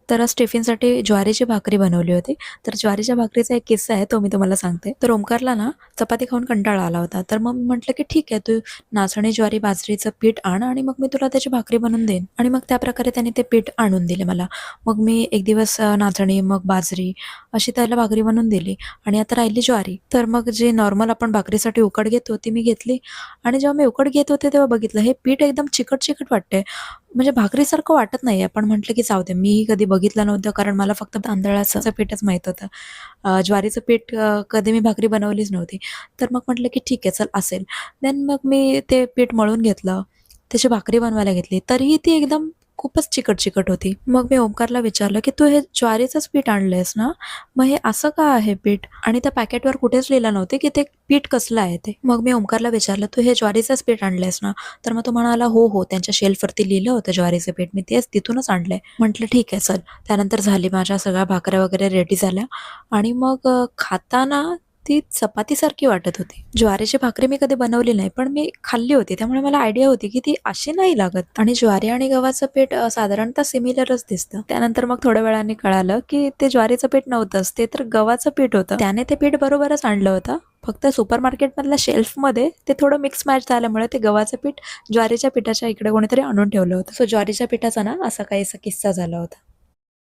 तर आज टिफिनसाठी ज्वारीची भाकरी बनवली होती. तर ज्वारीच्या भाकरीचा एक किस्सा आहे, तो मी तुम्हाला सांगते. तर ओमकारला ना चपाती खाऊन कंटाळा आला होता. तर मग मी म्हटलं, की "ठीक आहे, तू नाचणी, ज्वारी, बाजरीचं पीठ आण आणि मग मी तुला त्याची भाकरी बनवून देईन." आणि मग त्याप्रकारे त्याने ते पीठ आणून दिले मला. मग मी एक दिवस नाचणी, मग बाजरी अशी त्याला भाकरी बनवून दिली आणि आता राहिली ज्वारी. तर मग जे नॉर्मल आपण भाकरीसाठी उकड घेतो, ती मी घेतली आणि जेव्हा मी उकड घेत होते, तेव्हा बघितलं हे पीठ एकदम चिकट-चिकट वाटतंय. म्हणजे भाकरीसारखं वाटत नाहीये. पण म्हटलं की जाऊ दे. मीही कधी बघितलं नव्हतं कारण मला फक्त तांदळाचं पीठच माहीत होतं. ज्वारीचं पीठ कधी मी भाकरी बनवलीच नव्हती. तर मग म्हटलं की ठीक आहे चल असेल. देन मग मी ते पीठ मळून घेतलं. त्याची भाकरी बनवायला घेतली. तरीही ती एकदम खूपच चिकट-चिकट होती. मग मी ओमकारला विचारलं की "तू हे ज्वारीचंच पीठ आणलंयस ना? मग हे असं का आहे पीठ?" आणि त्या पॅकेटवर कुठेच लिहिलं नव्हते की ते पीठ कसलं आहे ते. मग मी ओमकारला विचारलं, "तू हे ज्वारीचंच पीठ आणलंयस ना?" तर मग तो म्हणाला, "हो, हो. त्यांच्या शेल्फवरती लिहिलं होतं ज्वारीचं पीठ. मी तेच तिथूनच आणलंय." म्हटलं, "ठीक आहे चल." त्यानंतर झाली माझ्या सगळ्या भाकऱ्या वगैरे रेडी झाल्या आणि मग खाताना ती चपातीसारखी वाटत होती. ज्वारीची भाकरी मी कधी बनवली नाही, पण मी खाल्ली होती. त्यामुळे मला आयडिया होती, की ती अशी नाही लागत आणि ज्वारी आणि गव्हाचं पीठ साधारणतः सिमिलरच दिसतं. त्यानंतर मग थोड्या वेळाने कळालं, की ते ज्वारीचं पीठ नव्हतंच, ते तर गव्हाचं पीठ होतं. त्याने ते पीठ बरोबरच आणलं होतं. फक्त सुपर मार्केटमधल्या शेल्फमध्ये ते थोडं मिक्स मॅच झाल्यामुळे ते गव्हाचं पीठ ज्वारीच्या पिठाच्या इकडे कोणीतरी आणून ठेवलं होतं. सो ज्वारीच्या पिठाचा ना असा काहीसा किस्सा झाला होता.